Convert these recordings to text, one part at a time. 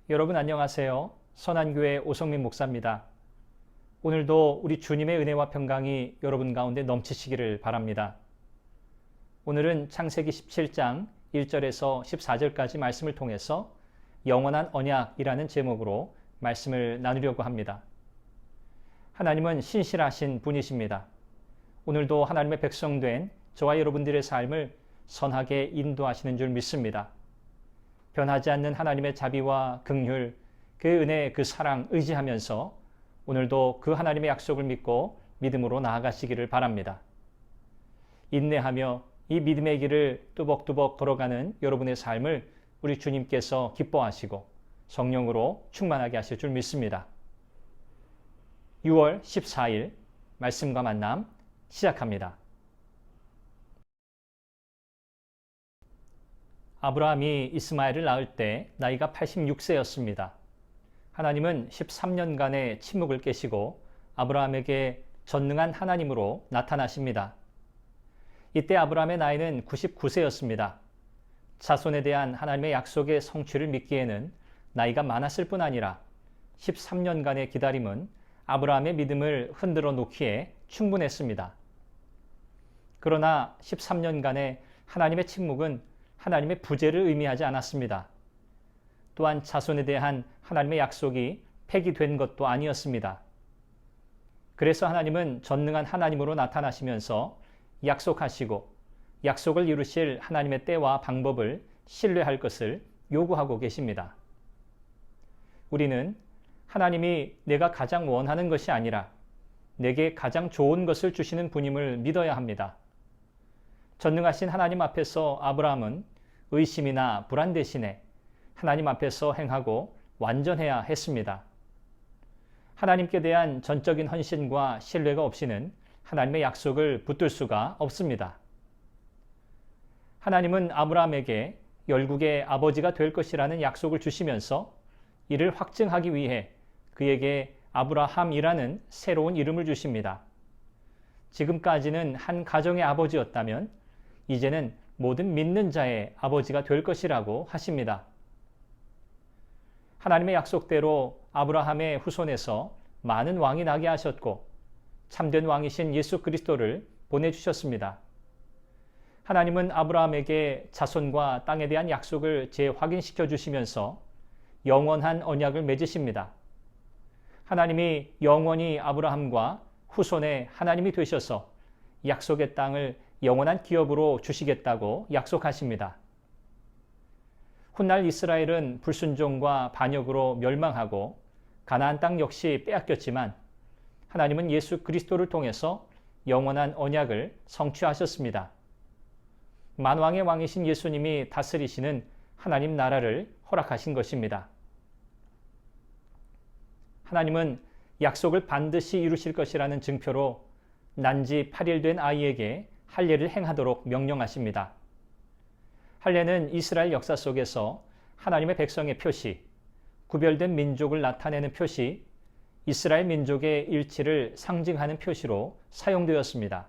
여러분 안녕하세요. 선한교회 오성민 목사입니다. 오늘도 우리 주님의 은혜와 평강이 여러분 가운데 넘치시기를 바랍니다. 오늘은 창세기 17장 1절에서 14절까지 말씀을 통해서 영원한 언약이라는 제목으로 말씀을 나누려고 합니다. 하나님은 신실하신 분이십니다. 오늘도 하나님의 백성된 저와 여러분들의 삶을 선하게 인도하시는 줄 믿습니다. 변하지 않는 하나님의 자비와 긍휼, 그 은혜, 그 사랑 의지하면서 오늘도 그 하나님의 약속을 믿고 믿음으로 나아가시기를 바랍니다. 인내하며 이 믿음의 길을 뚜벅뚜벅 걸어가는 여러분의 삶을 우리 주님께서 기뻐하시고 성령으로 충만하게 하실 줄 믿습니다. 6월 14일 말씀과 만남 시작합니다. 아브라함이 이스마엘을 낳을 때 나이가 86세였습니다. 하나님은 13년간의 침묵을 깨시고 아브라함에게 전능한 하나님으로 나타나십니다. 이때 아브라함의 나이는 99세였습니다. 자손에 대한 하나님의 약속의 성취를 믿기에는 나이가 많았을 뿐 아니라 13년간의 기다림은 아브라함의 믿음을 흔들어 놓기에 충분했습니다. 그러나 13년간의 하나님의 침묵은 하나님의 부재를 의미하지 않았습니다. 또한 자손에 대한 하나님의 약속이 폐기된 것도 아니었습니다. 그래서 하나님은 전능한 하나님으로 나타나시면서 약속하시고 약속을 이루실 하나님의 때와 방법을 신뢰할 것을 요구하고 계십니다. 우리는 하나님이 내가 가장 원하는 것이 아니라 내게 가장 좋은 것을 주시는 분임을 믿어야 합니다. 전능하신 하나님 앞에서 아브라함은 의심이나 불안 대신에 하나님 앞에서 행하고 완전해야 했습니다. 하나님께 대한 전적인 헌신과 신뢰가 없이는 하나님의 약속을 붙들 수가 없습니다. 하나님은 아브라함에게 열국의 아버지가 될 것이라는 약속을 주시면서 이를 확증하기 위해 그에게 아브라함이라는 새로운 이름을 주십니다. 지금까지는 한 가정의 아버지였다면 이제는 모든 믿는 자의 아버지가 될 것이라고 하십니다. 하나님의 약속대로 아브라함의 후손에서 많은 왕이 나게 하셨고 참된 왕이신 예수 그리스도를 보내주셨습니다. 하나님은 아브라함에게 자손과 땅에 대한 약속을 재확인시켜 주시면서 영원한 언약을 맺으십니다. 하나님이 영원히 아브라함과 후손의 하나님이 되셔서 약속의 땅을 영원한 기업으로 주시겠다고 약속하십니다. 훗날 이스라엘은 불순종과 반역으로 멸망하고 가나안 땅 역시 빼앗겼지만 하나님은 예수 그리스도를 통해서 영원한 언약을 성취하셨습니다. 만왕의 왕이신 예수님이 다스리시는 하나님 나라를 허락하신 것입니다. 하나님은 약속을 반드시 이루실 것이라는 증표로 난지 8일 된 아이에게 할례를 행하도록 명령하십니다. 할례는 이스라엘 역사 속에서 하나님의 백성의 표시, 구별된 민족을 나타내는 표시, 이스라엘 민족의 일치를 상징하는 표시로 사용되었습니다.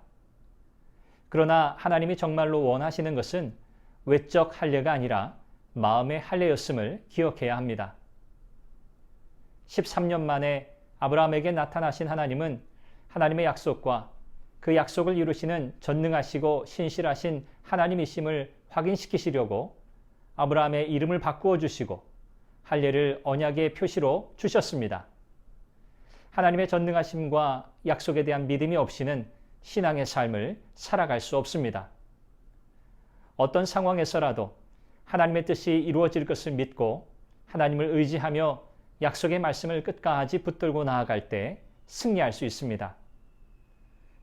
그러나 하나님이 정말로 원하시는 것은 외적 할례가 아니라 마음의 할례였음을 기억해야 합니다. 13년 만에 아브라함에게 나타나신 하나님은 하나님의 약속과 그 약속을 이루시는 전능하시고 신실하신 하나님이심을 확인시키시려고 아브라함의 이름을 바꾸어 주시고 할례를 언약의 표시로 주셨습니다. 하나님의 전능하심과 약속에 대한 믿음이 없이는 신앙의 삶을 살아갈 수 없습니다. 어떤 상황에서라도 하나님의 뜻이 이루어질 것을 믿고 하나님을 의지하며 약속의 말씀을 끝까지 붙들고 나아갈 때 승리할 수 있습니다.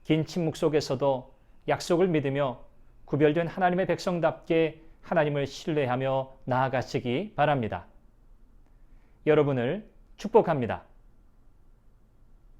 긴 침묵 속에서도 약속을 믿으며 구별된 하나님의 백성답게 하나님을 신뢰하며 나아가시기 바랍니다. 여러분을 축복합니다.